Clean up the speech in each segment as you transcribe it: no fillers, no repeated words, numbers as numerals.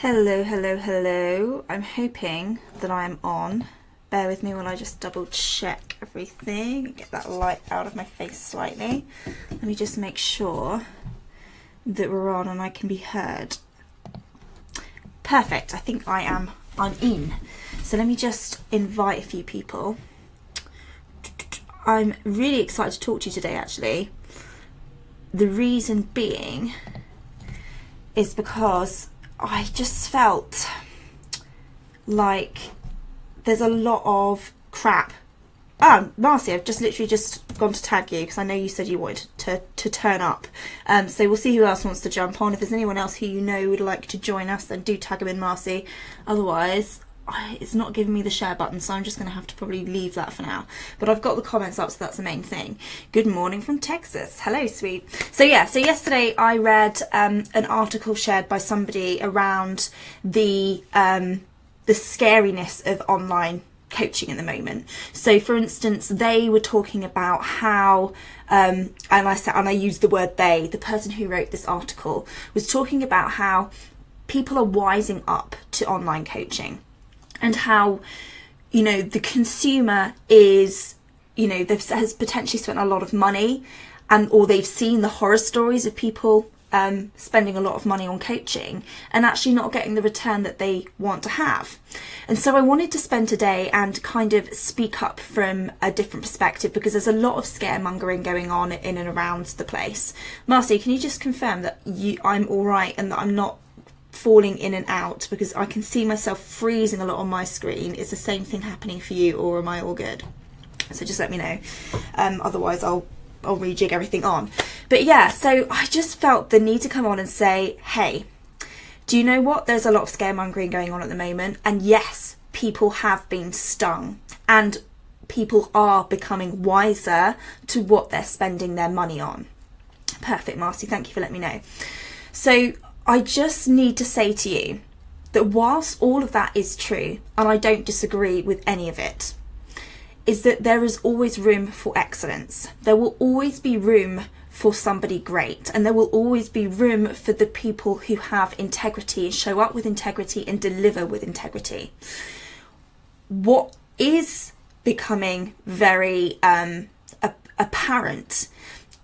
Hello, hello, hello. I'm hoping that I'm on. Bear with me while I just double check everything. Get that light out of my face slightly. Let me just make sure that we're on and I can be heard. Perfect. I think I'm in. So let me just invite a few people. I'm really excited to talk to you today, actually. The reason being is because I just felt like there's a lot of crap. Marcy, I've just literally gone to tag you because I know you said you wanted to turn up. So we'll see who else wants to jump on. If there's anyone else who you know would like to join us, then do tag them in, Marcy. Otherwise, it's not giving me the share button, so I'm just going to have to probably leave that for now. But I've got the comments up, so that's the main thing. Good morning from Texas. Hello, sweet. So yesterday I read an article shared by somebody around the scariness of online coaching at the moment. So for instance, they were talking about how and I used the word they, the person who wrote this article was talking about how people are wising up to online coaching. And how, the consumer is, has potentially spent a lot of money or they've seen the horror stories of people spending a lot of money on coaching and actually not getting the return that they want to have. And so I wanted to spend today and kind of speak up from a different perspective because there's a lot of scaremongering going on in and around the place. Marcy, can you just confirm that I'm all right and that I'm not falling in and out, because I can see myself freezing a lot on my screen? Is the same thing happening for you, or am I all good? So just let me know. Otherwise I'll rejig everything on. But yeah, so I just felt the need to come on and say, hey, do you know what? There's a lot of scaremongering going on at the moment, and yes, people have been stung and people are becoming wiser to what they're spending their money on. Perfect, Marcy, thank you for letting me know. So I just need to say to you that whilst all of that is true, and I don't disagree with any of it, is that there is always room for excellence. There will always be room for somebody great, and there will always be room for the people who have integrity, show up with integrity and deliver with integrity. What is becoming very apparent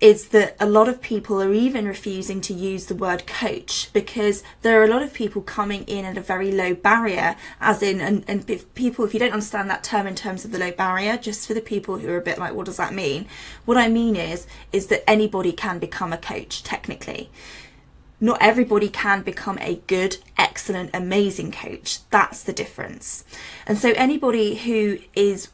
is that a lot of people are even refusing to use the word coach because there are a lot of people coming in at a very low barrier, as in, and if you don't understand that term in terms of the low barrier, just for the people who are a bit like, what does that mean? What I mean is that anybody can become a coach, technically. Not everybody can become a good, excellent, amazing coach. That's the difference. And so anybody who is,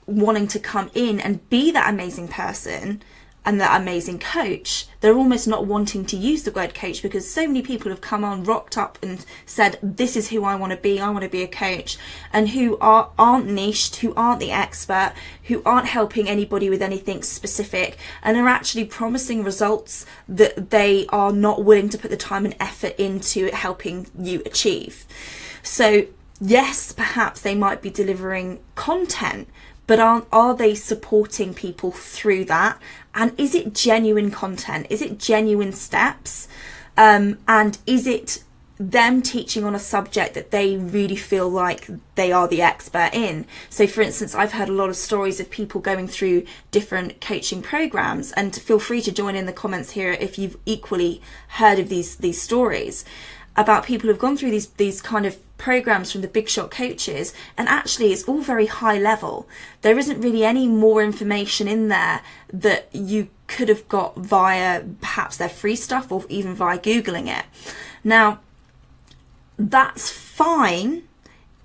wanting to come in and be that amazing person and that amazing coach, they're almost not wanting to use the word coach because so many people have come on, rocked up and said, this is who I want to be a coach, and who aren't niched, who aren't the expert, who aren't helping anybody with anything specific, and are actually promising results that they are not willing to put the time and effort into helping you achieve. So yes, perhaps they might be delivering content, but are they supporting people through that? And is it genuine content? Is it genuine steps? And is it them teaching on a subject that they really feel like they are the expert in? So for instance, I've heard a lot of stories of people going through different coaching programs, and feel free to join in the comments here if you've equally heard of these stories about people who've gone through these kind of programs from the big shot coaches, and actually it's all very high level. There isn't really any more information in there that you could have got via perhaps their free stuff or even via Googling it. Now, that's fine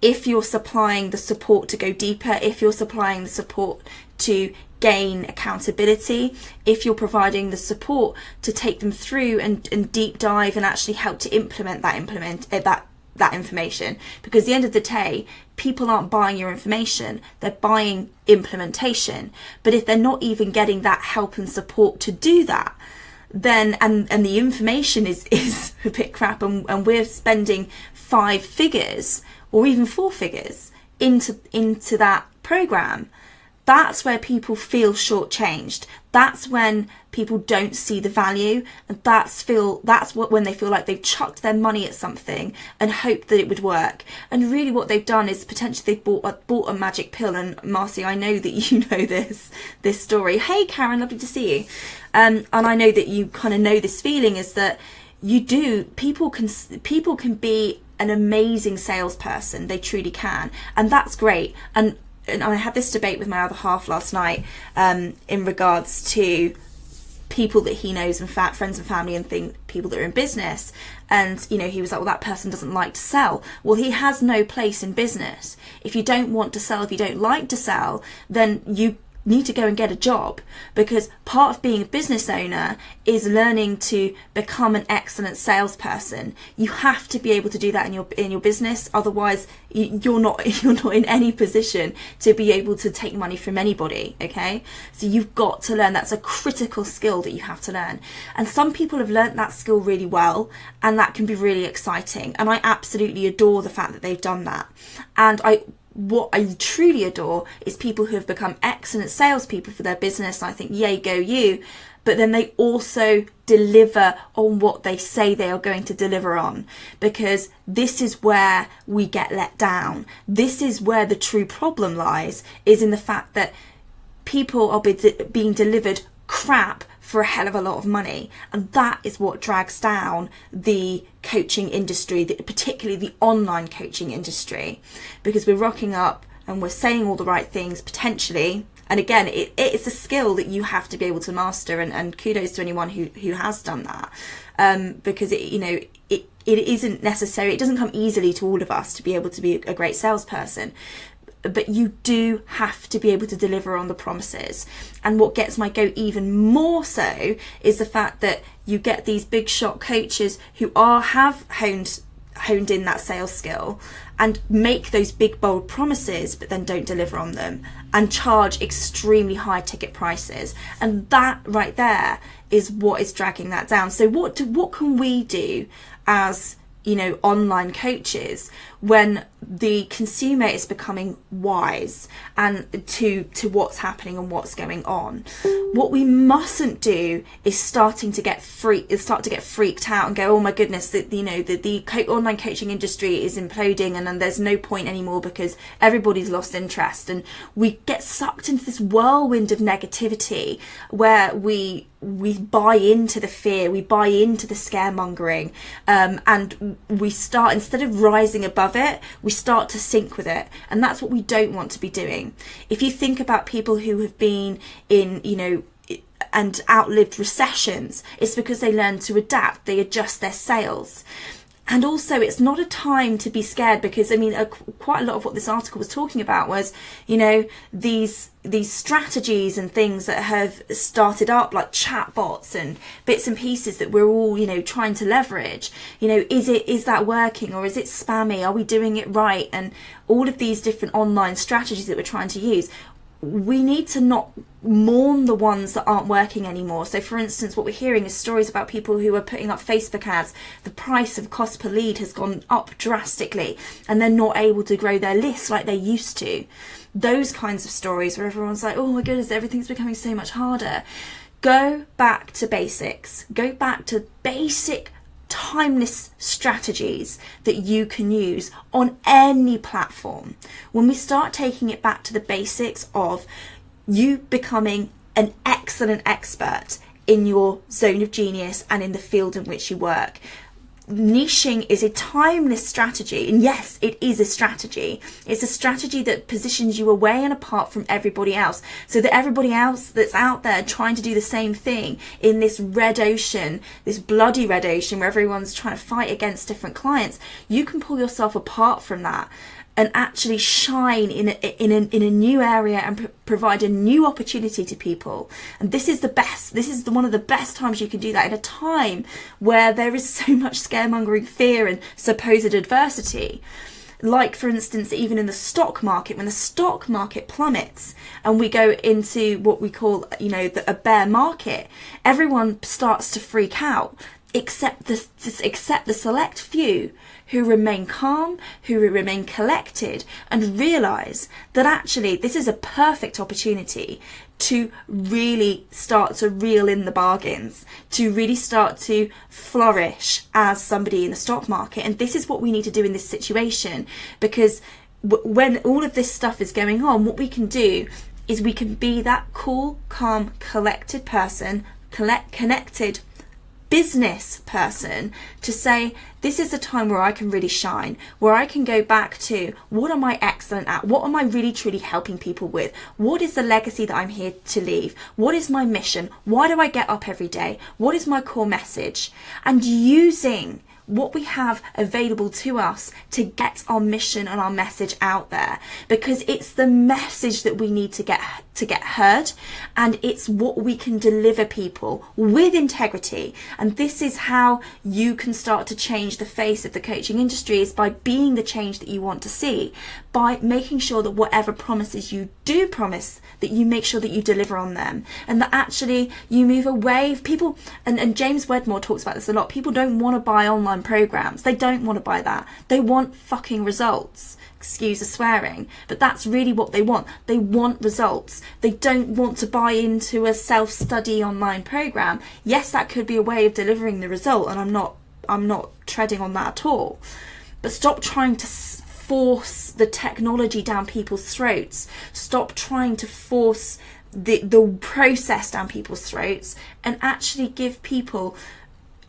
if you're supplying the support to go deeper, if you're supplying the support to gain accountability, if you're providing the support to take them through and deep dive and actually help to implement that information. Because at the end of the day, people aren't buying your information, they're buying implementation. But if they're not even getting that help and support to do that, then and the information is a bit crap, and we're spending 5 figures or even 4 figures into that program, That's where people feel shortchanged. That's when people don't see the value, and when they feel like they've chucked their money at something and hoped that it would work. And really what they've done is potentially they've bought a magic pill. And Marcy, I know that you know this story. Hey Karen, lovely to see you. And I know that you kind of know this feeling, is that people can be an amazing salesperson. They truly can, and that's great. And I had this debate with my other half last night in regards to people that he knows, and friends and family, and people that are in business. And he was like, well, that person doesn't like to sell. Well, he has no place in business. If you don't want to sell, if you don't like to sell, then you need to go and get a job, because part of being a business owner is learning to become an excellent salesperson. You have to be able to do that in your business, otherwise you're not in any position to be able to take money from anybody. Okay, so you've got to learn. That's a critical skill that you have to learn, and some people have learnt that skill really well, and that can be really exciting, and I absolutely adore the fact that they've done that. And what I truly adore is people who have become excellent salespeople for their business. I think, yay, go you. But then they also deliver on what they say they are going to deliver on, because this is where we get let down. This is where the true problem lies, is in the fact that people are being delivered crap for a hell of a lot of money, and that is what drags down the coaching industry, particularly the online coaching industry, because we're rocking up and we're saying all the right things potentially. And again, it's a skill that you have to be able to master, and kudos to anyone who has done that, because it isn't necessary. It doesn't come easily to all of us to be able to be a great salesperson. But you do have to be able to deliver on the promises. And what gets my goat even more so is the fact that you get these big shot coaches who have honed in that sales skill and make those big bold promises, but then don't deliver on them and charge extremely high ticket prices. And that right there is what is dragging that down. So what can we do as online coaches when the consumer is becoming wise and to what's happening and what's going on? What we mustn't do is start to get freaked out and go, oh my goodness, the online coaching industry is imploding, and then there's no point anymore because everybody's lost interest, and we get sucked into this whirlwind of negativity where we buy into the fear, we buy into the scaremongering, and we start, instead of rising above it, we start to sink with it. And that's what we don't want to be doing. If you think about people who have been in, and outlived recessions, it's because they learn to adapt, they adjust their sales. And also, it's not a time to be scared, because quite a lot of what this article was talking about was, these strategies and things that have started up, like chatbots and bits and pieces that we're all, trying to leverage. Is that working, or is it spammy? Are we doing it right? And all of these different online strategies that we're trying to use, we need to not mourn the ones that aren't working anymore. So for instance, what we're hearing is stories about people who are putting up Facebook ads. The price of cost per lead has gone up drastically, and they're not able to grow their list like they used to. Those kinds of stories where everyone's like, oh my goodness, everything's becoming so much harder. Go back to basics. Go back to basic timeless strategies that you can use on any platform. When we start taking it back to the basics of you becoming an excellent expert in your zone of genius and in the field in which you work, niching is a timeless strategy. And yes, it is a strategy. It's a strategy that positions you away and apart from everybody else, so that everybody else that's out there trying to do the same thing in this red ocean, this bloody red ocean where everyone's trying to fight against different clients, you can pull yourself apart from that and actually shine in a new area and provide a new opportunity to people. And this is the best. This is one of the best times you can do that, in a time where there is so much scaremongering, fear and supposed adversity. Like, for instance, even in the stock market, when the stock market plummets and we go into what we call, a bear market, everyone starts to freak out. except the select few who remain calm, who remain collected, and realise that actually this is a perfect opportunity to really start to reel in the bargains, to really start to flourish as somebody in the stock market. And this is what we need to do in this situation, because when all of this stuff is going on, what we can do is we can be that cool, calm, collected person, connected business person, to say, this is a time where I can really shine, where I can go back to, what am I excellent at? What am I really truly helping people with? What is the legacy that I'm here to leave? What is my mission? Why do I get up every day? What is my core message? And using what we have available to us to get our mission and our message out there, because it's the message that we need to get heard, and it's what we can deliver people with integrity. And this is how you can start to change the face of the coaching industry, is by being the change that you want to see, by making sure that whatever promises you do promise, that you make sure that you deliver on them, and that actually you move away. People, and James Wedmore talks about this a lot, people don't want to buy online programs. They don't want to buy that. They want fucking results. Excuse the swearing, but that's really what they want. They want results. They don't want to buy into a self-study online program. Yes, that could be a way of delivering the result, and I'm not treading on that at all. But stop trying to force the technology down people's throats. Stop trying to force the process down people's throats, and actually give people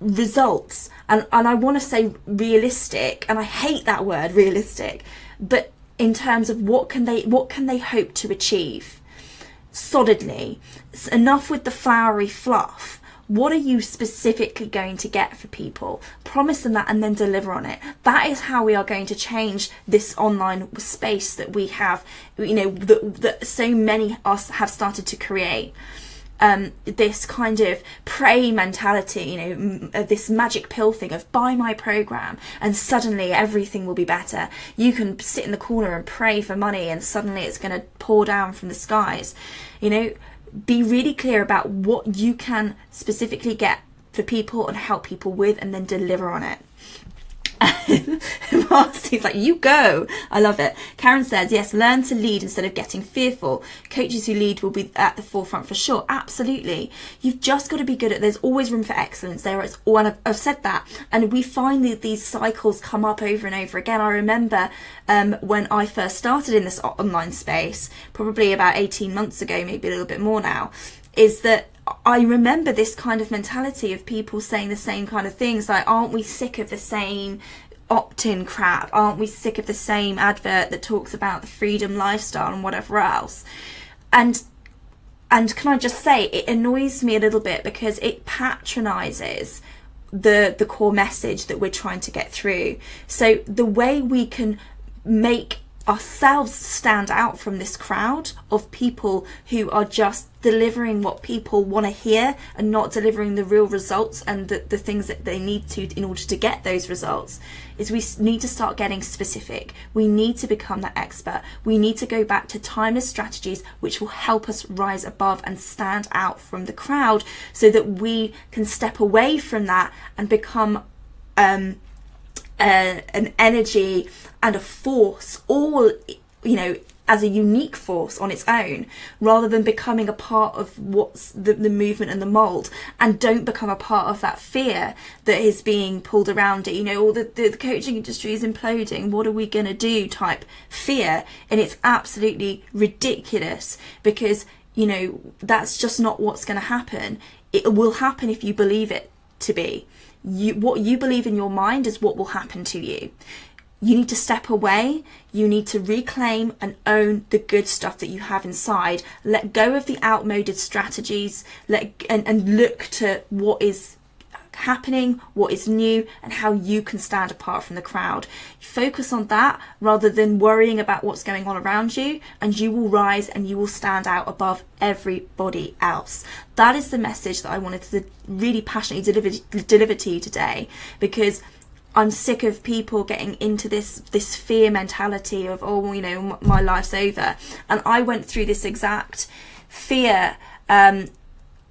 results. And I want to say realistic, and I hate that word realistic, but in terms of what can they hope to achieve solidly. Enough with the flowery fluff. What are you specifically going to get for people? Promise them that, and then deliver on it. That is how we are going to change this online space that we have, that so many of us have started to create. This kind of prey mentality, this magic pill thing of buy my program and suddenly everything will be better. You can sit in the corner and pray for money and suddenly it's going to pour down from the skies. Be really clear about what you can specifically get for people and help people with, and then deliver on it. Marcy's like, you go. I love it. Karen says, yes, learn to lead instead of getting fearful. Coaches who lead will be at the forefront for sure. Absolutely. You've just got to be good at, there's always room for excellence there. It's all, and I've said that, and we find that these cycles come up over and over again. I remember when I first started in this online space, probably about 18 months ago, maybe a little bit more now, is that I remember this kind of mentality of people saying the same kind of things, like, aren't we sick of the same opt-in crap? Aren't we sick of the same advert that talks about the freedom lifestyle and whatever else? And can I just say, it annoys me a little bit because it patronises the core message that we're trying to get through. So the way we can make ourselves stand out from this crowd of people who are just delivering what people want to hear and not delivering the real results and the things that they need to in order to get those results, is we need to start getting specific. We need to become that expert. We need to go back to timeless strategies which will help us rise above and stand out from the crowd, so that we can step away from that and become an energy and a force, all as a unique force on its own, rather than becoming a part of what's the movement and the mold. And don't become a part of that fear that is being pulled around it, all the coaching industry is imploding, what are we going to do type fear. And it's absolutely ridiculous, because that's just not what's going to happen. It will happen if you believe it to be. What you believe in your mind is what will happen to you. You need to step away. You need to reclaim and own the good stuff that you have inside. Let go of the outmoded strategies. And look to what is happening, what is new, and how you can stand apart from the crowd. Focus on that rather than worrying about what's going on around you, and you will rise and you will stand out above everybody else. That is the message that I wanted to really passionately deliver to you today, because I'm sick of people getting into this fear mentality of, my life's over. And I went through this exact fear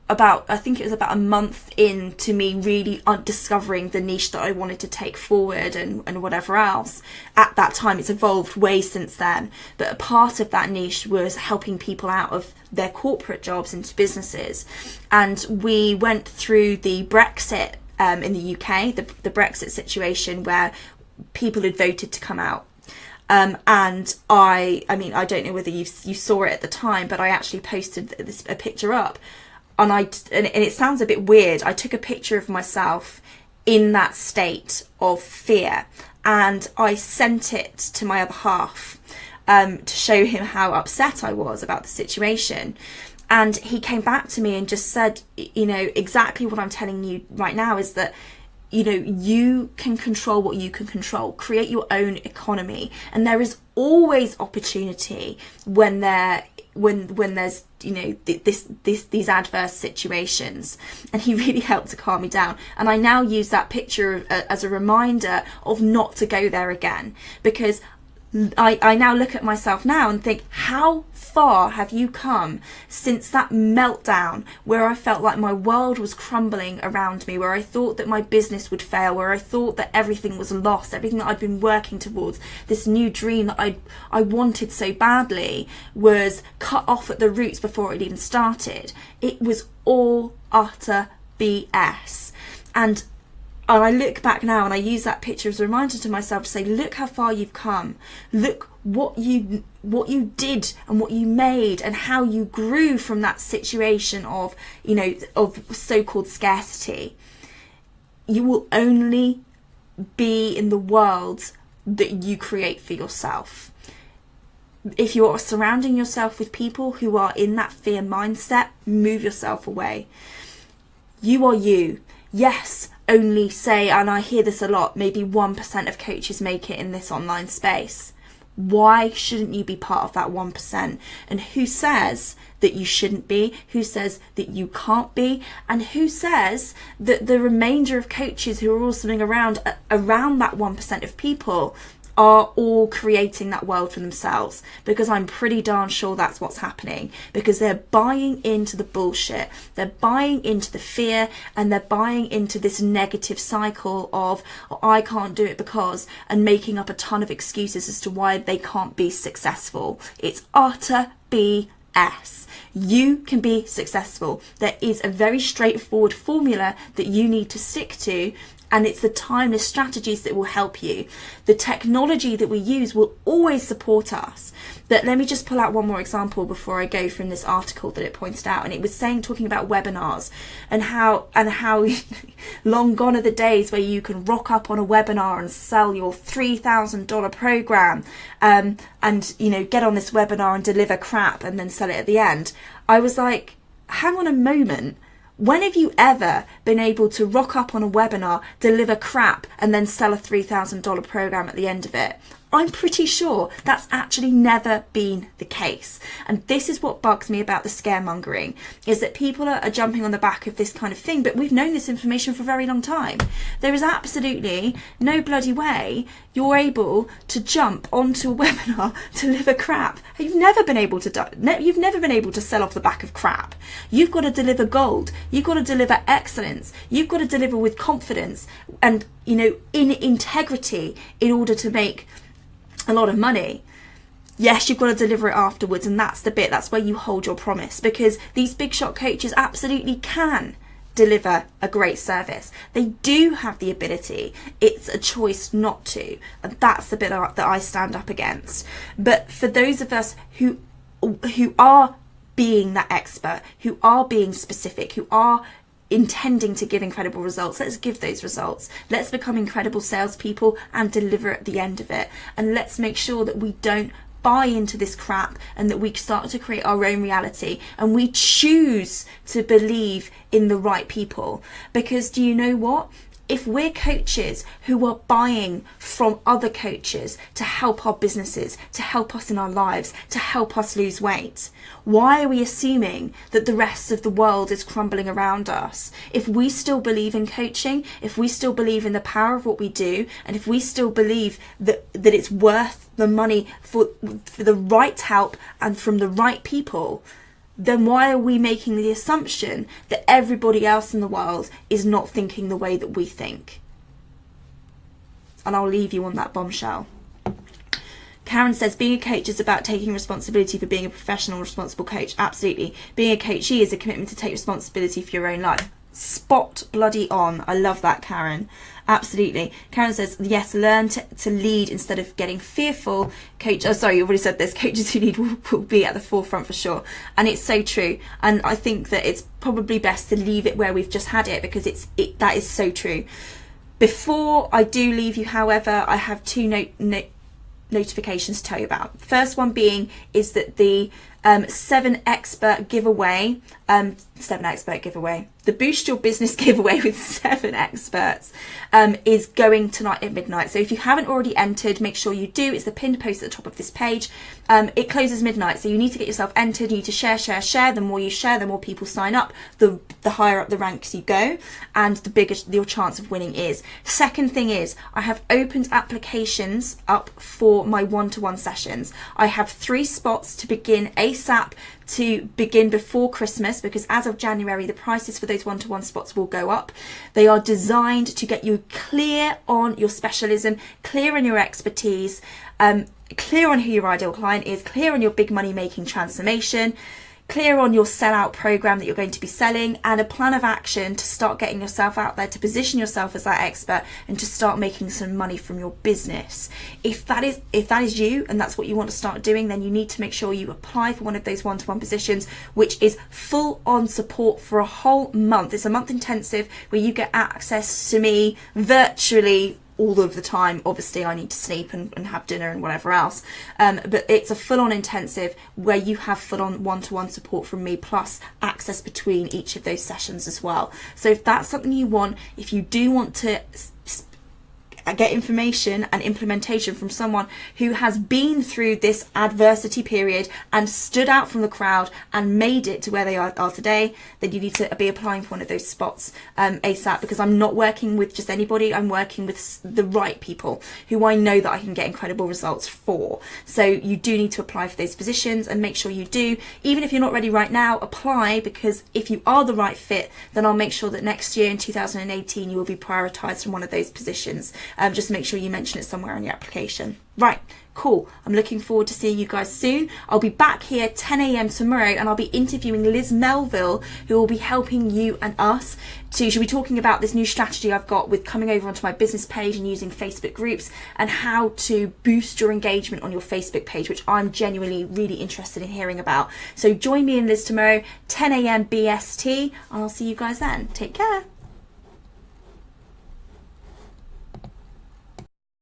I think it was about a month into me really discovering the niche that I wanted to take forward and whatever else. At that time, it's evolved way since then. But a part of that niche was helping people out of their corporate jobs into businesses. And we went through the Brexit in the UK, the Brexit situation where people had voted to come out. And I mean, I don't know whether you saw it at the time, but I actually posted a picture up. And it sounds a bit weird. I took a picture of myself in that state of fear, and I sent it to my other half to show him how upset I was about the situation. And he came back to me and just said, you know, exactly what I'm telling you right now is that, you know, you can control what you can control. Create your own economy, and there is always opportunity when there's, you know, these adverse situations. And he really helped to calm me down. And I now use that picture as a reminder of not to go there again, because I now look at myself now and think, how far have you come since that meltdown where I felt like my world was crumbling around me, where I thought that my business would fail, where I thought that everything was lost, everything that I'd been working towards, this new dream that I wanted so badly, was cut off at the roots before it even started. It was all utter BS. And I look back now and I use that picture as a reminder to myself to say, look how far you've come. Look what you did and what you made and how you grew from that situation of, you know, of so-called scarcity. You will only be in the world that you create for yourself. If you're surrounding yourself with people who are in that fear mindset, move yourself away. You are you. Yes, only say, and I hear this a lot, maybe 1% of coaches make it in this online space. Why shouldn't you be part of that 1%? And who says that you shouldn't be? Who says that you can't be? And who says that the remainder of coaches who are all sitting around that 1% of people are all creating that world for themselves? Because I'm pretty darn sure that's what's happening, because they're buying into the bullshit, they're buying into the fear, and they're buying into this negative cycle of, oh, I can't do it because, and making up a ton of excuses as to why they can't be successful. It's utter BS. You can be successful. There is a very straightforward formula that you need to stick to, and it's the timeless strategies that will help you. The technology that we use will always support us. But let me just pull out one more example before I go from this article that it pointed out. And it was talking about webinars and how long gone are the days where you can rock up on a webinar and sell your $3,000 program, and, you know, get on this webinar and deliver crap and then sell it at the end. I was like, hang on a moment. When have you ever been able to rock up on a webinar, deliver crap, and then sell a $3,000 program at the end of it? I'm pretty sure that's actually never been the case. And this is what bugs me about the scaremongering, is that people are jumping on the back of this kind of thing, but we've known this information for a very long time. There is absolutely no bloody way you're able to jump onto a webinar, deliver crap. You've never been able to sell off the back of crap. You've got to deliver gold. You've got to deliver excellence. You've got to deliver with confidence and, you know, in integrity in order to make a lot of money. Yes, you've got to deliver it afterwards, and that's the bit, that's where you hold your promise, because these big shot coaches absolutely can deliver a great service. They do have the ability. It's a choice not to, and that's the bit that I stand up against. But for those of us who are being that expert, who are being specific, who are intending to give incredible results, let's give those results. Let's become incredible salespeople and deliver at the end of it. And let's make sure that we don't buy into this crap, and that we start to create our own reality, and we choose to believe in the right people. Because do you know what? If we're coaches who are buying from other coaches to help our businesses, to help us in our lives, to help us lose weight, why are we assuming that the rest of the world is crumbling around us? If we still believe in coaching, if we still believe in the power of what we do, and if we still believe that it's worth the money for the right help and from the right people, then why are we making the assumption that everybody else in the world is not thinking the way that we think? And I'll leave you on that bombshell. Karen says, being a coach is about taking responsibility for being a professional, responsible coach. Absolutely. Being a coachee is a commitment to take responsibility for your own life. Spot bloody on. I love that, Karen. Absolutely. Karen says, yes, learn to lead instead of getting fearful. You already said this. Coaches who lead will be at the forefront for sure. And it's so true. And I think that it's probably best to leave it where we've just had it, because that is so true. Before I do leave you, however, I have two notifications to tell you about. The first one being is that the 7 expert giveaway, the Boost Your Business giveaway with 7 experts is going tonight at midnight. So if you haven't already entered, make sure you do. It's the pinned post at the top of this page. It closes midnight, so you need to get yourself entered. You need to share. The more you share, the more people sign up, the higher up the ranks you go, and the bigger your chance of winning is. Second thing is, I have opened applications up for my one-to-one sessions. I have 3 spots to begin ASAP, to begin before Christmas, because as of January the prices for those one-to-one spots will go up. They are designed to get you clear on your specialism, clear on your expertise, clear on who your ideal client is, clear on your big money making transformation, clear on your sellout program that you're going to be selling, and a plan of action to start getting yourself out there, to position yourself as that expert, and to start making some money from your business. If that is you and that's what you want to start doing, then you need to make sure you apply for one of those one-to-one positions, which is full on support for a whole month. It's a month intensive where you get access to me virtually all of the time. Obviously I need to sleep and have dinner and whatever else, but it's a full-on intensive where you have full-on one-to-one support from me, plus access between each of those sessions as well. So if that's something you want, if you do want to get information and implementation from someone who has been through this adversity period and stood out from the crowd and made it to where they are today, then you need to be applying for one of those spots ASAP, because I'm not working with just anybody. I'm working with the right people who I know that I can get incredible results for. So you do need to apply for those positions, and make sure you do. Even if you're not ready right now, apply, because if you are the right fit, then I'll make sure that next year in 2018 you will be prioritised from one of those positions. Just make sure you mention it somewhere on your application. Right, cool. I'm looking forward to seeing you guys soon. I'll be back here 10 a.m. tomorrow, and I'll be interviewing Liz Melville, who will be helping you and us she'll be talking about this new strategy I've got with coming over onto my business page and using Facebook groups, and how to boost your engagement on your Facebook page, which I'm genuinely really interested in hearing about. So join me and Liz tomorrow, 10 a.m. BST, and I'll see you guys then. Take care.